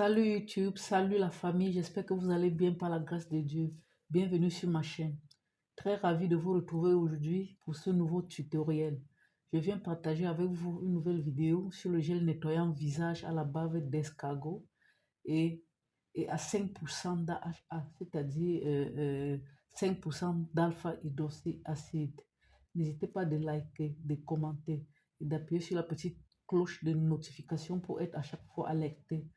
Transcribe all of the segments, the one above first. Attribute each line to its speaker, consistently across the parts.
Speaker 1: Salut YouTube, salut la famille, j'espère que vous allez bien par la grâce de Dieu. Bienvenue sur ma chaîne. Très ravi de vous retrouver aujourd'hui pour ce nouveau tutoriel. Je viens partager avec vous une nouvelle vidéo sur le gel nettoyant visage à la bave d'escargot et, et à 5% d'AHA, c'est-à-dire 5% d'alpha-hydroxyacide. N'hésitez pas de liker, de commenter et d'appuyer sur la petite cloche de notification pour être à chaque fois alerté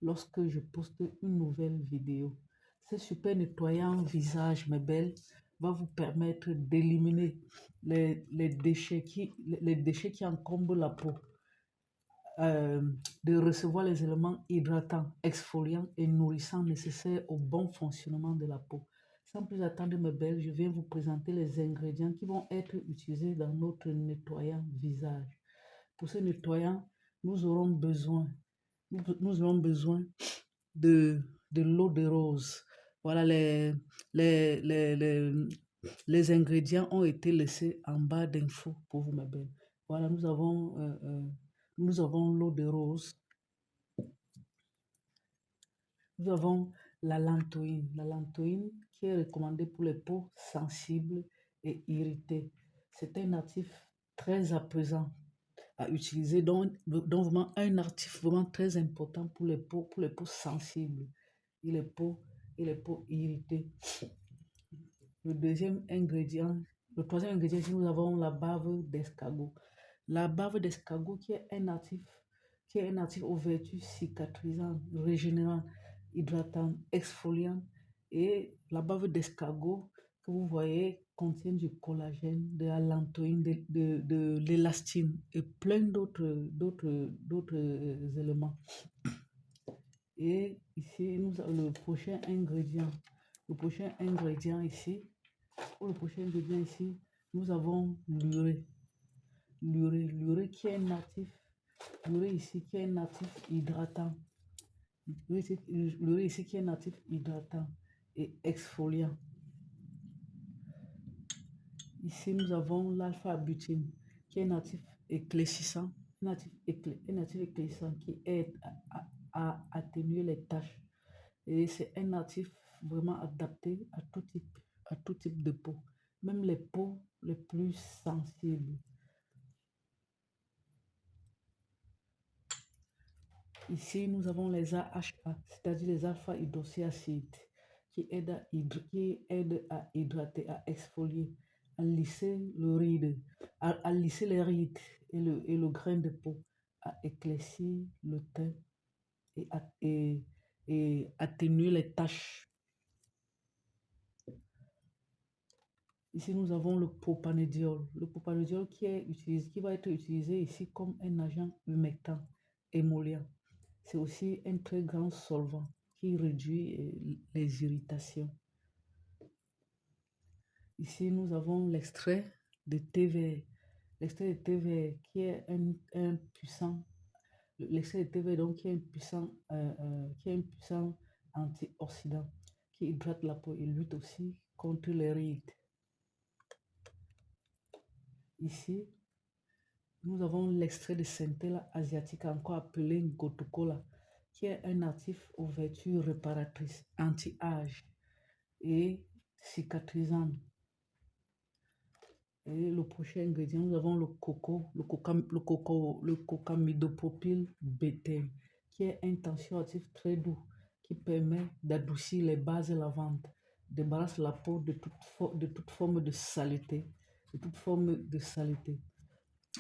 Speaker 1: lorsque je poste une nouvelle vidéo. Ce super nettoyant visage, mes belles, va vous permettre d'éliminer les déchets qui encombrent la peau, euh, de recevoir les éléments hydratants, exfoliants et nourrissants nécessaires au bon fonctionnement de la peau. Sans plus attendre, mes belles, je viens vous présenter les ingrédients qui vont être utilisés dans notre nettoyant visage. Pour ce nettoyant, nous aurons besoin de, de l'eau de rose. Voilà, les, les, les, les ingrédients ont été laissés en bas d'infos pour vous, ma belle. Voilà, nous avons l'eau de rose. Nous avons la lantoïne. La lantoïne qui est recommandée pour les peaux sensibles et irritées. C'est un actif très apaisant à utiliser, donc vraiment un actif vraiment très important pour les peaux sensibles et les peaux irritées. Le deuxième ingrédient, le troisième ingrédient, ici, nous avons la bave d'escargot. La bave d'escargot qui est un actif aux vertus cicatrisantes, régénérantes, hydratantes, exfoliantes. Et la bave d'escargot que vous voyez contient du collagène, de la lantoïne, de l'élastine et plein d'autres éléments. Et ici, nous avons le prochain ingrédient. Le prochain ingrédient ici, nous avons l'urée. L'urée qui est natif. L'urée ici qui est natif hydratant. L'urée ici qui est natif hydratant et exfoliant. Ici, nous avons l'alpha-butine qui est natif éclaircissant, natif éclaircissant qui aide à atténuer les taches. Et c'est un natif vraiment adapté à tout type de peau, même les peaux les plus sensibles. Ici, nous avons les AHA, c'est-à-dire les alpha-hydroxyacides, qui aident à hydrater, à exfolier, à lisser le ride, à lisser les rides et le grain de peau, à éclaircir le teint et atténuer les taches. Ici, nous avons le propanédiol. Le propanédiol qui va être utilisé ici comme un agent humectant, émollient. C'est aussi un très grand solvant qui réduit les irritations. Ici, nous avons l'extrait de thé vert. L'extrait de thé vert qui est un puissant, l'extrait de thé vert donc qui est un puissant antioxydant qui hydrate la peau et lutte aussi contre les rides. Ici, nous avons l'extrait de Centella asiatica, encore appelé Gotukola, qui est un actif aux vertus réparatrices, anti-âge et cicatrisant. Et le prochain ingrédient, nous avons le cocamidopropyl bêtane, qui est un tensioactif très doux, qui permet d'adoucir les bases lavantes, débarrasse la peau de toute forme de saleté,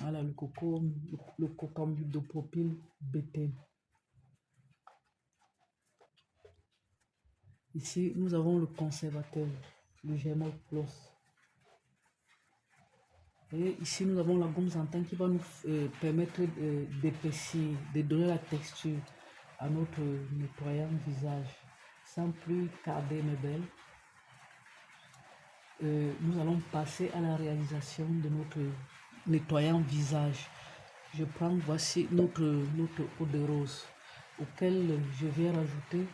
Speaker 1: Voilà le cocamidopropyl bêtane. Ici, nous avons le conservateur, le Germol Plus. Et ici, nous avons la gomme Zantan qui va nous permettre d'épaissir, de donner la texture à notre nettoyant visage. Sans plus tarder, mes belles, nous allons passer à la réalisation de notre nettoyant visage. Je prends, voici notre eau de rose, auquel je vais rajouter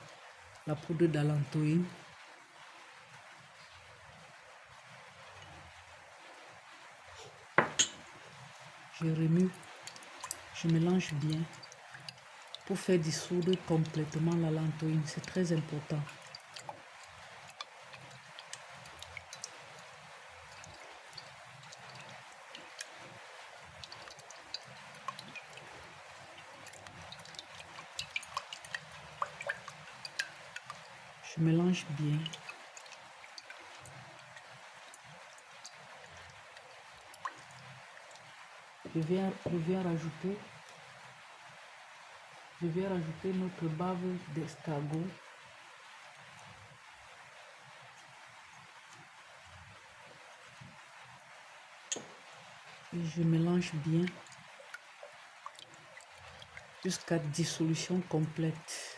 Speaker 1: la poudre d'alantoïne. Je remue, je mélange bien pour faire dissoudre complètement la lantoïne. C'est très important. Je mélange bien. Je viens rajouter notre bave d'escargot. Et je mélange bien jusqu'à dissolution complète.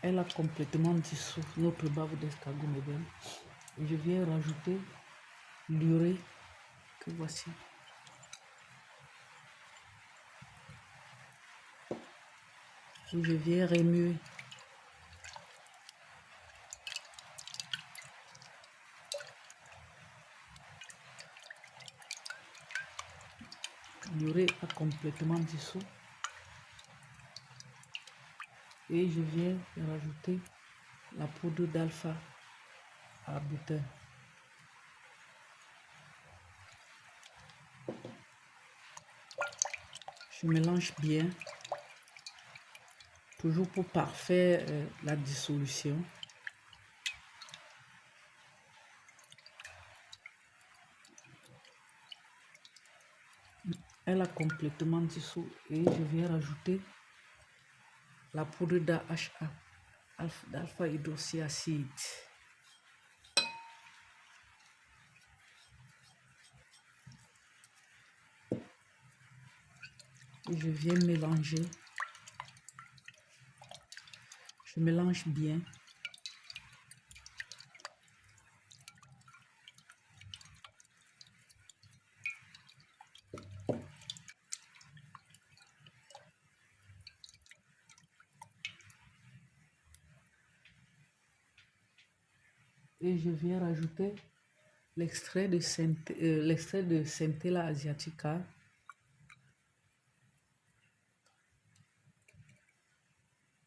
Speaker 1: Elle a complètement dissous notre bave d'escargot modèle. Et je viens rajouter l'urée que voici. Et je viens remuer. L'urée a complètement dissous. Et je viens rajouter la poudre d'alpha à butin. Je mélange bien, toujours pour parfaire la dissolution. Elle a complètement dissous et je viens rajouter la poudre d'AHA, d'alpha hydroxyacide. Et je viens mélanger. Je mélange bien. Et je viens rajouter l'extrait de Centella asiatica.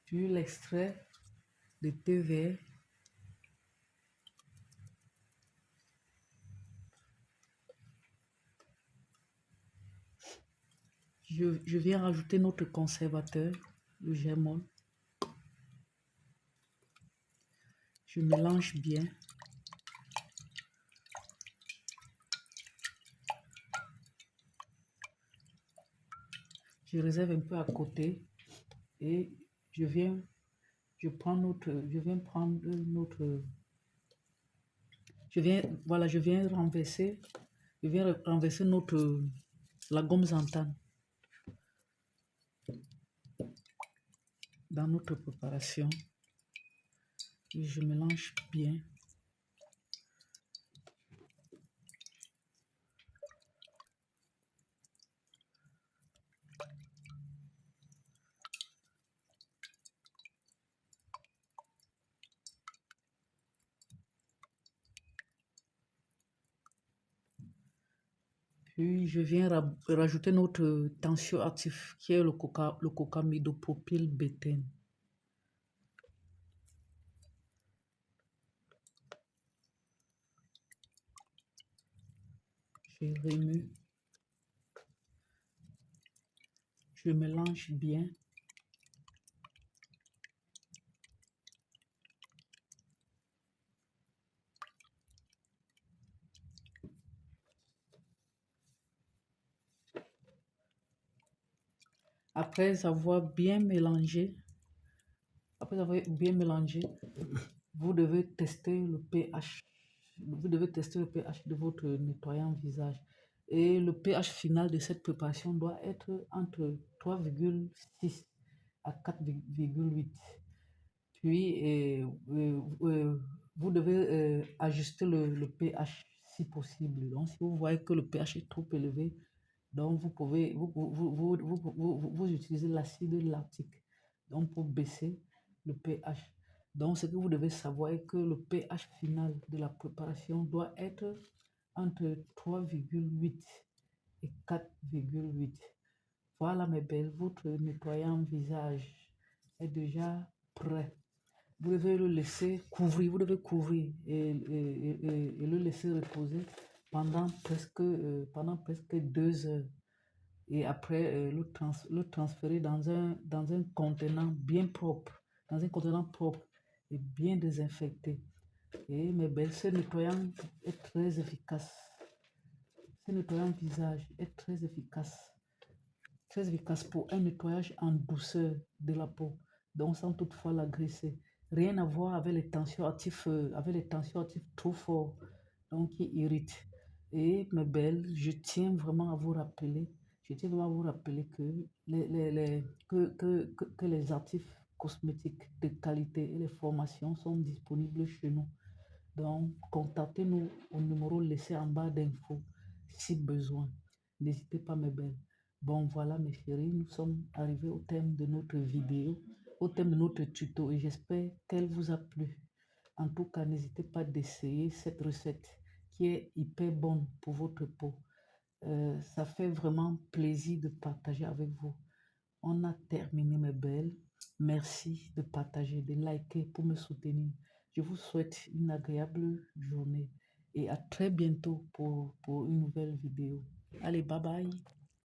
Speaker 1: Puis l'extrait de thé vert. Je viens rajouter notre conservateur, le germol. Je mélange bien. Je réserve un peu à côté et je viens prendre notre, je viens renverser la gomme xanthane dans notre préparation et je mélange bien. Puis je viens rajouter notre tensioactif qui est le cocamidopropyl bêtène. Je remue. Je mélange bien. Après avoir bien mélangé, vous devez tester le pH. Vous devez tester le pH de votre nettoyant visage. Et le pH final de cette préparation doit être entre 3,6 à 4,8. Puis, vous devez ajuster le pH si possible. Donc, si vous voyez que le pH est trop élevé, donc vous utilisez l'acide lactique donc pour baisser le pH. Donc, ce que vous devez savoir est que le pH final de la préparation doit être entre 3,8 et 4,8. Voilà mes belles, votre nettoyant visage est déjà prêt. Vous devez le laisser couvrir, vous devez couvrir et le laisser reposer pendant presque 2 heures. Et après, le transférer dans un contenant bien propre, dans un contenant propre et bien désinfecté. Et mes belles, ce nettoyant est très efficace. Ce nettoyant visage est très efficace pour un nettoyage en douceur de la peau, donc sans toutefois l'agresser. Rien à voir avec les tensioactifs trop forts, donc qui irritent. Et mes belles, je tiens vraiment à vous rappeler, que que les actifs cosmétiques de qualité et les formations sont disponibles chez nous. Donc, contactez-nous au numéro laissé en bas d'infos si besoin. N'hésitez pas, mes belles. Bon, voilà, mes chéris, nous sommes arrivés au thème de notre vidéo, au thème de notre tuto et j'espère qu'elle vous a plu. En tout cas, n'hésitez pas d'essayer cette recette qui est hyper bonne pour votre peau. Ça fait vraiment plaisir de partager avec vous. On a terminé, mes belles. Merci de partager, de liker pour me soutenir. Je vous souhaite une agréable journée et à très bientôt pour une nouvelle vidéo. Allez, bye bye.